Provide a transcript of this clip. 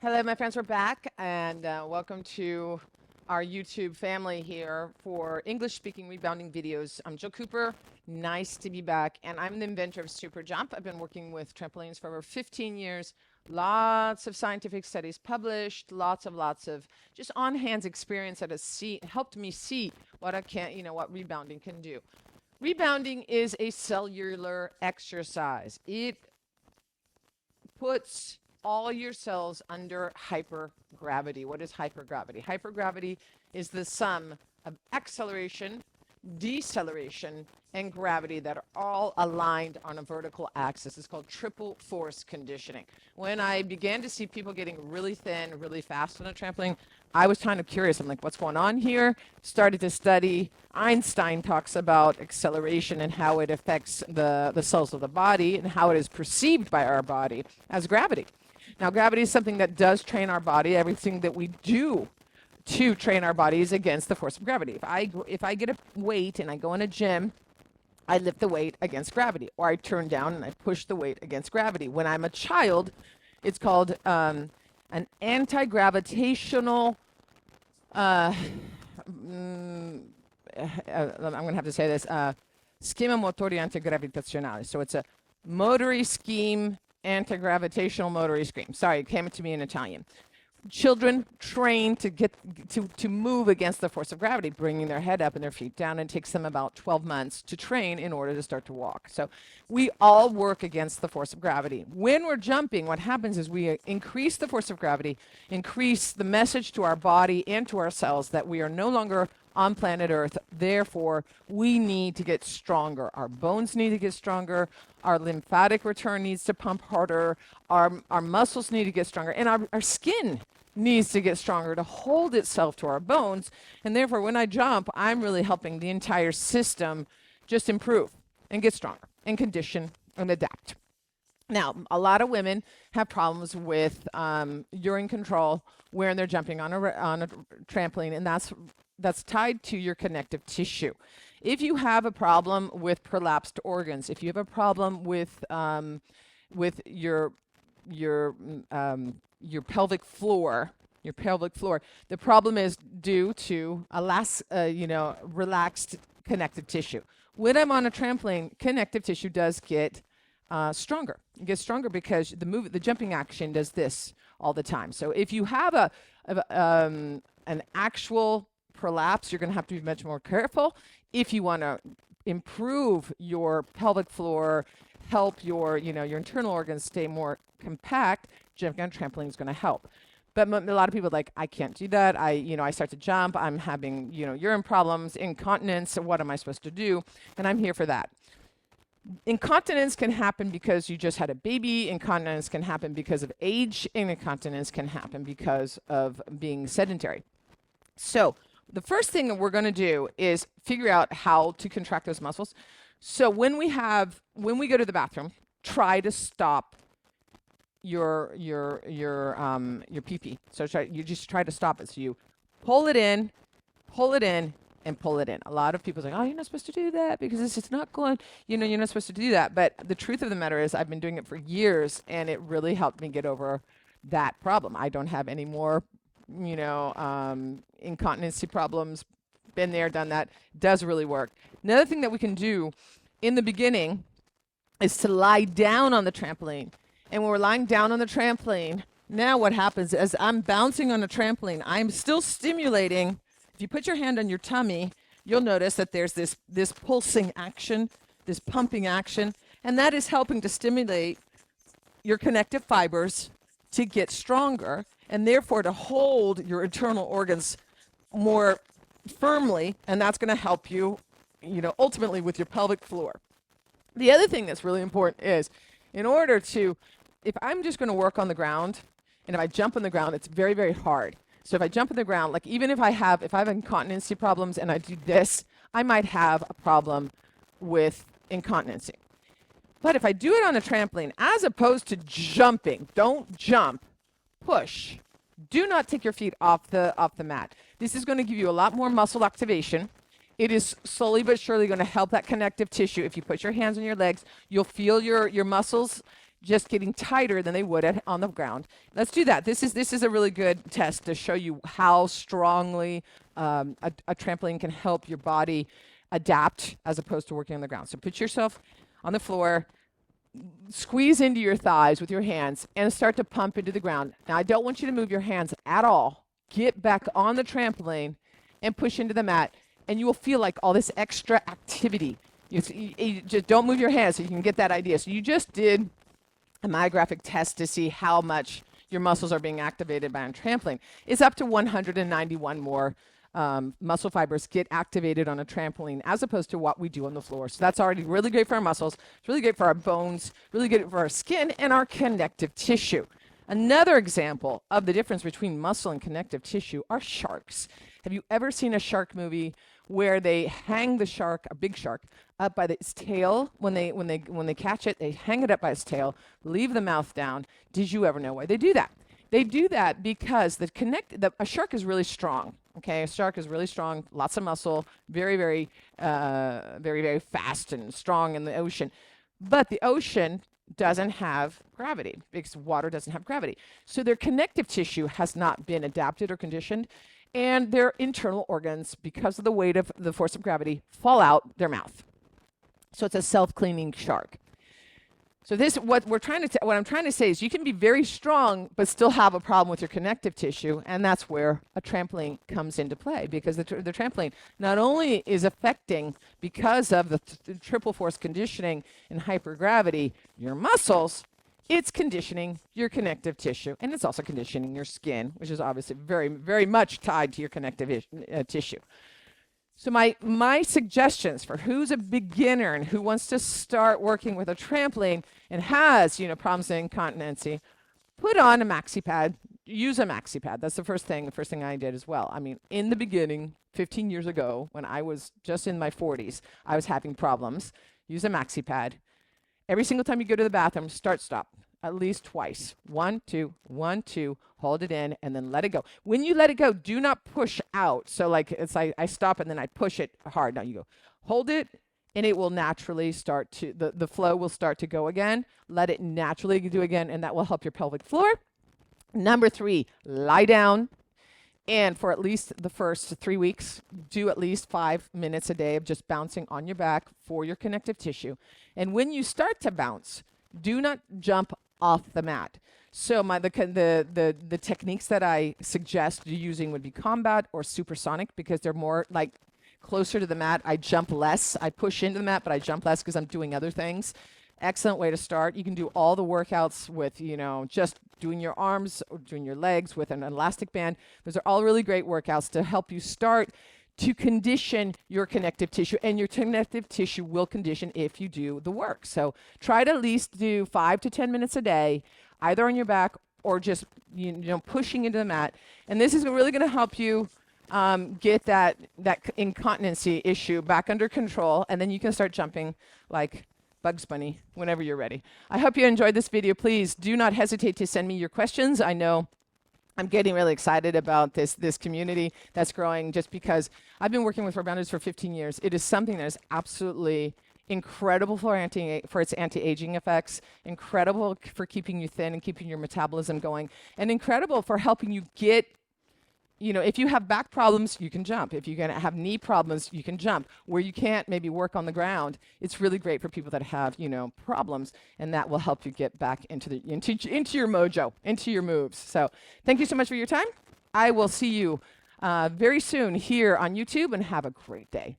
Hello, my friends. We're back, and welcome to our YouTube family here for English-speaking rebounding videos. I'm Jill Cooper. Nice to be back, and I'm the inventor of SuperJump. I've been working with trampolines for over 15 years. Lots of scientific studies published, lots of just on-hands experience that has helped me see what what rebounding can do. Rebounding is a cellular exercise. It puts all your cells under hypergravity. What is hypergravity? Hypergravity is the sum of acceleration, deceleration, and gravity that are all aligned on a vertical axis. It's called triple force conditioning. When I began to see people getting really thin, really fast on a trampoline, I was kind of curious. I'm like, what's going on here? Started to study. Einstein talks about acceleration and how it affects the cells of the body and how it is perceived by our body as gravity. Now, gravity is something that does train our body. Everything that we do to train our bodies against the force of gravity. If I get a weight and I go in a gym, I lift the weight against gravity, or I turn down and I push the weight against gravity. When I'm a child, it's called an anti-gravitational, I'm going to have to say this, schema motori antigravitazionale. So it's a motory scheme, anti-gravitational motory scheme. Sorry, it came to me in Italian. Children train to move against the force of gravity, bringing their head up and their feet down. And it takes them about 12 months to train in order to start to walk. So we all work against the force of gravity. When we're jumping, what happens is we increase the force of gravity, increase the message to our body and to our cells that we are no longer on planet Earth. Therefore, we need to get stronger. Our bones need to get stronger. Our lymphatic return needs to pump harder. Our muscles need to get stronger. And our skin needs to get stronger to hold itself to our bones. And therefore, when I jump, I'm really helping the entire system just improve and get stronger and condition and adapt. Now, a lot of women have problems with urine control when they're jumping on a trampoline, and that's tied to your connective tissue. If you have a problem with prolapsed organs, if you have a problem with your pelvic floor, the problem is due to relaxed connective tissue. When I'm on a trampoline, connective tissue does get stronger. It gets stronger because the jumping action does this all the time. So if you have an actual prolapse, you're going to have to be much more careful. If you want to improve your pelvic floor, help your internal organs stay more compact, jumping on trampoline is going to help. But a lot of people are like, I can't do that. I start to jump. I'm having urine problems, incontinence. What am I supposed to do? And I'm here for that. Incontinence can happen because you just had a baby. Incontinence can happen because of age, and incontinence can happen because of being sedentary. So the first thing that we're going to do is figure out how to contract those muscles. So when we go to the bathroom, try to stop your pee-pee. So you just try to stop it. So you pull it in, and pull it in. A lot of people are like, oh, you're not supposed to do that because it's not going, you're not supposed to do that. But the truth of the matter is I've been doing it for years, and it really helped me get over that problem. I don't have any more, incontinency problems. Been there, done that. Does really work. Another thing that we can do in the beginning is to lie down on the trampoline. And when we're lying down on the trampoline, now what happens is I'm bouncing on a trampoline. I'm still stimulating. If you put your hand on your tummy, you'll notice that there's this pulsing action, this pumping action, and that is helping to stimulate your connective fibers to get stronger, and therefore to hold your internal organs more firmly, and that's going to help you, ultimately with your pelvic floor. The other thing that's really important is, if I'm just going to work on the ground, and if I jump on the ground, it's very, very hard. So if I jump on the ground, like even if I have incontinency problems and I do this, I might have a problem with incontinency. But if I do it on a trampoline, as opposed to jumping, don't jump, push. Do not take your feet off the mat. This is going to give you a lot more muscle activation. It is slowly but surely going to help that connective tissue. If you put your hands on your legs, you'll feel your muscles just getting tighter than they would on the ground. Let's do that. This is a really good test to show you how strongly a trampoline can help your body adapt as opposed to working on the ground. So put yourself on the floor, squeeze into your thighs with your hands, and start to pump into the ground. Now, I don't want you to move your hands at all. Get back on the trampoline and push into the mat, and you will feel like all this extra activity. You just don't move your hands so you can get that idea. So you just did a myographic test to see how much your muscles are being activated by a trampoline. It's up to 191 more muscle fibers get activated on a trampoline as opposed to what we do on the floor. So that's already really great for our muscles. It's really great for our bones, really good for our skin and our connective tissue. Another example of the difference between muscle and connective tissue are sharks. Have you ever seen a shark movie where they hang the shark, a big shark, up by its tail? When they catch it, they hang it up by its tail, leave the mouth down. Did you ever know why they do that? They do that because a shark is really strong. Okay, a shark is really strong, lots of muscle, very fast and strong in the ocean. But the ocean doesn't have gravity because water doesn't have gravity. So their connective tissue has not been adapted or conditioned, and their internal organs, because of the weight of the force of gravity, fall out their mouth. So it's a self-cleaning shark. So what I'm trying to say is you can be very strong but still have a problem with your connective tissue, and that's where a trampoline comes into play, because the trampoline not only is affecting, because of the triple force conditioning and hypergravity, your muscles, it's conditioning your connective tissue, and it's also conditioning your skin, which is obviously very, very much tied to your connective tissue. So my suggestions for who's a beginner and who wants to start working with a trampoline and has, problems with incontinency, put on a Maxi Pad, use a Maxi Pad. That's the first thing I did as well. I mean, in the beginning, 15 years ago, when I was just in my 40s, I was having problems. Use a Maxi Pad. Every single time you go to the bathroom, start, stop. At least twice. 1, 2, 1, 2, hold it in, and then let it go. When you let it go, do not push out. So like I stop and then I push it hard. Now you go, hold it, and it will naturally start to, the flow will start to go again. Let it naturally do again, and that will help your pelvic floor. Number 3, lie down. And for at least the first 3 weeks, do at least 5 minutes a day of just bouncing on your back for your connective tissue. And when you start to bounce, do not jump off the mat. So the techniques that I suggest using would be combat or supersonic, because they're more like closer to the mat. I jump less. I push into the mat, but I jump less because I'm doing other things. Excellent way to start. You can do all the workouts with, just doing your arms or doing your legs with an elastic band. Those are all really great workouts to help you start to condition your connective tissue, and your connective tissue will condition if you do the work. So try to at least do 5 to 10 minutes a day, either on your back or just pushing into the mat. And this is really going to help you get that incontinency issue back under control, and then you can start jumping like Bugs Bunny whenever you're ready. I hope you enjoyed this video. Please do not hesitate to send me your questions. I know I'm getting really excited about this community that's growing, just because I've been working with rebounders for 15 years. It is something that is absolutely incredible for its anti-aging effects, incredible for keeping you thin and keeping your metabolism going, and incredible for helping you get, if you have back problems, you can jump. If you're going to have knee problems, you can jump. Where you can't maybe work on the ground, it's really great for people that have, problems, and that will help you get back into your mojo, into your moves. So thank you so much for your time. I will see you very soon here on YouTube, and have a great day.